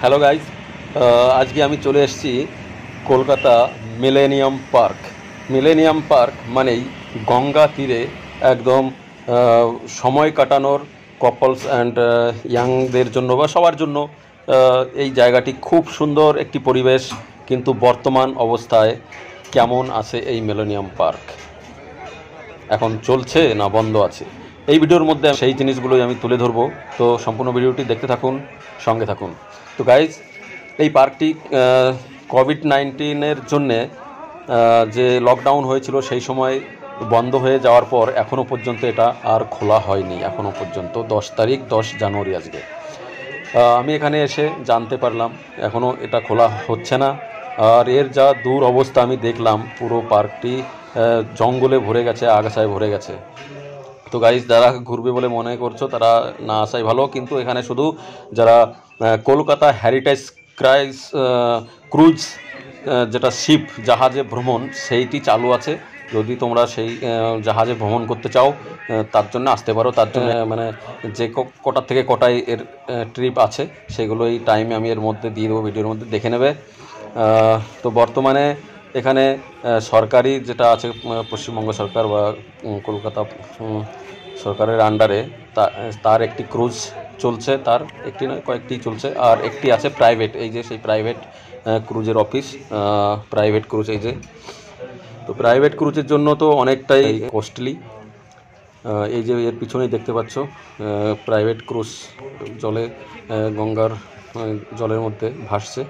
Hello guys, আজকে আমি চলে এসেছি কলকাতা মিলেনিয়াম পার্ক মানেই গঙ্গা তীরে একদম সময় কাটানোর কপলস অ্যান্ড ইয়াংদের জন্য বা সবার জন্য এই জায়গাটি খুব সুন্দর একটি পরিবেশ। কিন্তু বর্তমান অবস্থায় কেমন আছে এই মিলেনিয়াম পার্ক, এখন চলছে না বন্ধ আছে, এই ভিডিওর মধ্যে সেই জিনিসগুলোই আমি তুলে ধরবো। তো সম্পূর্ণ ভিডিওটি দেখতে থাকুন, সঙ্গে থাকুন। তো গাইজ, এই পার্কটি কোভিড-19-এর জন্যে যে লকডাউন হয়েছিল সেই সময় বন্ধ হয়ে যাওয়ার পর এখনও পর্যন্ত এটা আর খোলা হয়নি। এখনও পর্যন্ত 10 জানুয়ারি আজকে আমি এখানে এসে জানতে পারলাম এখনও এটা খোলা হচ্ছে না। আর এর যা দূর অবস্থা আমি দেখলাম, পুরো পার্কটি জঙ্গলে ভরে গেছে, আগাছায় ভরে গেছে। তো গাইজ, যারা ঘুরবে বলে মনে করছো তারা না আসাই ভালো। কিন্তু এখানে শুধু যারা কলকাতা হেরিটেজ ক্রুজ, যেটা শিপ জাহাজে ভ্রমণ, সেইটি চালু আছে। যদি তোমরা সেই জাহাজে ভ্রমণ করতে চাও তার জন্য আসতে পারো। তার জন্য মানে যে কটার থেকে কটায় এর ট্রিপ আছে সেগুলো এই টাইমে আমি এর মধ্যে দিয়ে দেবো, ভিডিওর মধ্যে দেখে নেবে। তো বর্তমানে এখানে সরকারি যেটা আছে, পশ্চিমবঙ্গ সরকার বা কলকাতা সরকারের আন্ডারে, তার একটি ক্রুজ চলছে, তার একটি নয় কয়েকটি চলছে। আর একটি আছে প্রাইভেট, এই যে সেই প্রাইভেট ক্রুজের অফিস, প্রাইভেট ক্রুজ। এই যে, তো প্রাইভেট ক্রুজের জন্য তো অনেকটাই কস্টলি। এই যে এর পিছনেই দেখতে পাচ্ছ প্রাইভেট ক্রুজ জলে, গঙ্গার জলের মধ্যে ভাসছে।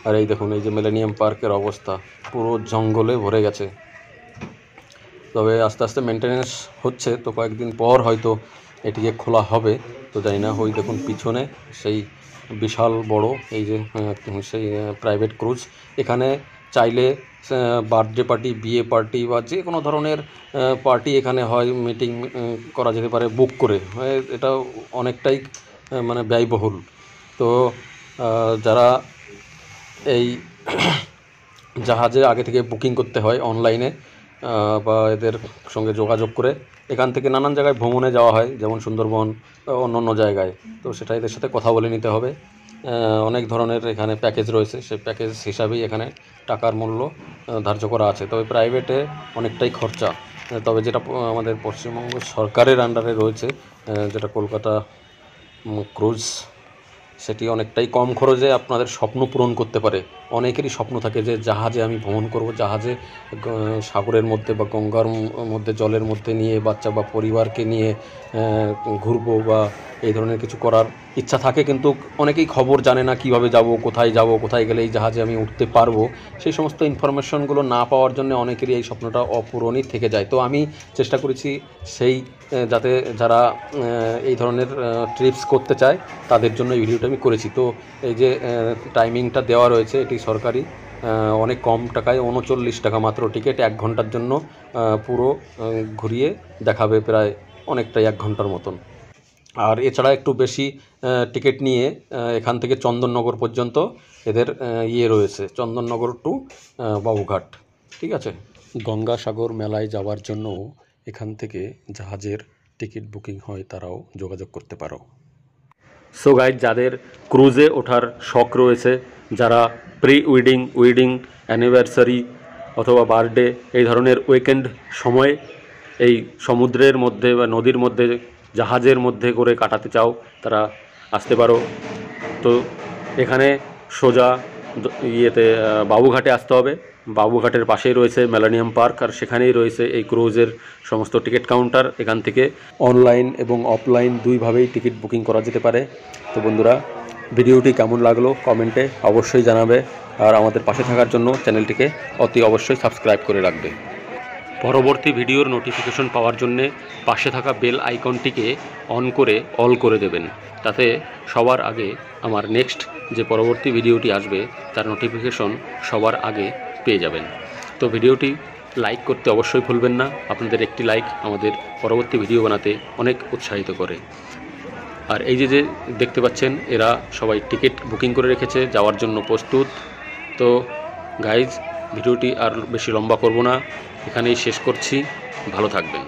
আর এই দেখুন, এই যে মিলেনিয়াম পার্কের অবস্থা, পুরো জঙ্গলে ভরে গেছে। তবে আস্তে আস্তে মেনটেনেন্স হচ্ছে, তো কয়েকদিন পর হয়তো এটিকে খোলা হবে। তো জানি না। ওই দেখুন পিছনে সেই বিশাল বড় এই যে সেই প্রাইভেট ক্রুজ। এখানে চাইলে বার্থডে পার্টি, বিয়ে পার্টি বা যে কোনো ধরনের পার্টি এখানে হয়, মিটিং করা যেতে পারে বুক করে। এটা অনেকটাই মানে ব্যয়বহুল। তো যারা এই জাহাজে আগে থেকে বুকিং করতে হয় অনলাইনে বা এদের সঙ্গে যোগাযোগ করে, এখান থেকে নানান জায়গায় ভ্রমণে যাওয়া হয়, যেমন সুন্দরবন, অন্য অন্য জায়গায়। তো সেটা এদের সাথে কথা বলে নিতে হবে। অনেক ধরনের এখানে প্যাকেজ রয়েছে, সেই প্যাকেজ হিসাবেই এখানে টাকার মূল্য ধার্য করা আছে। তবে প্রাইভেটে অনেকটাই খরচা। তবে যেটা আমাদের পশ্চিমবঙ্গ সরকারের আন্ডারে রয়েছে, যেটা কলকাতা ক্রুজ, সেটি অনেকটাই কম খরচে আপনাদের স্বপ্ন পূরণ করতে পারে। অনেকেরই স্বপ্ন থাকে যে জাহাজে আমি ভ্রমণ করব, জাহাজে সাগরের মধ্যে বা গঙ্গার মধ্যে, জলের মধ্যে নিয়ে বাচ্চা বা পরিবারকে নিয়ে ঘুরবো বা এই ধরনের কিছু করার ইচ্ছা থাকে। কিন্তু অনেকেই খবর জানে না কিভাবে যাব, কোথায় গেলে এই জাহাজে আমি উঠতে পারবো। সেই সমস্ত ইনফরমেশনগুলো না পাওয়ার জন্য অনেকেরই এই স্বপ্নটা অপূরণই থেকে যায়। তো আমি চেষ্টা করেছি সেই যাতে যারা এই ধরনের ট্রিপস করতে চায় তাদের জন্য এই ভিডিওটা আমি করেছি। তো এই যে টাইমিংটা দেওয়া রয়েছে, এটি সরকারি, অনেক কম টাকায়, 39 টাকা মাত্র টিকিট। 1 ঘন্টার জন্য পুরো ঘুরিয়ে দেখাবে, প্রায় অনেকটাই 1 ঘন্টার মতন। আর এছাড়া একটু বেশি টিকিট নিয়ে এখান থেকে চন্দননগর পর্যন্ত এদের রয়েছে, চন্দননগর টু বাবুঘাট। ঠিক আছে। গঙ্গাসাগর মেলায় যাওয়ার জন্য এখান থেকে জাহাজের টিকিট বুকিং হয়, তারাও যোগাযোগ করতে পারো। সো গাইজ, যাদের ক্রুজে ওঠার শখ রয়েছে, যারা উইডিং অ্যানিভার্সারি অথবা বার্থডে এই ধরনের উইকেন্ড সময় এই সমুদ্রের মধ্যে বা নদীর মধ্যে জাহাজের মধ্যে করে কাটাতে চাও, তারা আসতে পারো। তো এখানে সোজা বাবুঘাটে আসতে হবে। বাবুঘাটের পাশেই রয়েছে মিলেনিয়াম পার্ক, আর সেখানেই রয়েছে এই ক্রুজের সমস্ত টিকিট কাউন্টার। এখান থেকে অনলাইন এবং অফলাইন দুইভাবেই টিকিট বুকিং করা যেতে পারে। তো বন্ধুরা, ভিডিওটি কেমন লাগলো কমেন্টে অবশ্যই জানাবে। আর আমাদের পাশে থাকার জন্য চ্যানেলটিকে অতি অবশ্যই সাবস্ক্রাইব করে রাখবে। পরবর্তী ভিডিওর নোটিফিকেশন পাওয়ার জন্যে পাশে থাকা বেল আইকনটিকে অন করে অল করে দেবেন, তাতে সবার আগে আমার নেক্সট যে পরবর্তী ভিডিওটি আসবে তার নোটিফিকেশন সবার আগে পেয়ে যাবেন। তো ভিডিওটি লাইক করতে অবশ্যই ভুলবেন না। আপনাদের একটি লাইক আমাদের পরবর্তী ভিডিও বানাতে অনেক উৎসাহিত করে। আর এই যে দেখতে পাচ্ছেন, এরা সবাই টিকিট বুকিং করে রেখেছে, যাওয়ার জন্য প্রস্তুত। তো গাইজ, ভিডিওটি আর বেশি লম্বা করব না, এখানেই শেষ করছি। ভালো থাকবেন।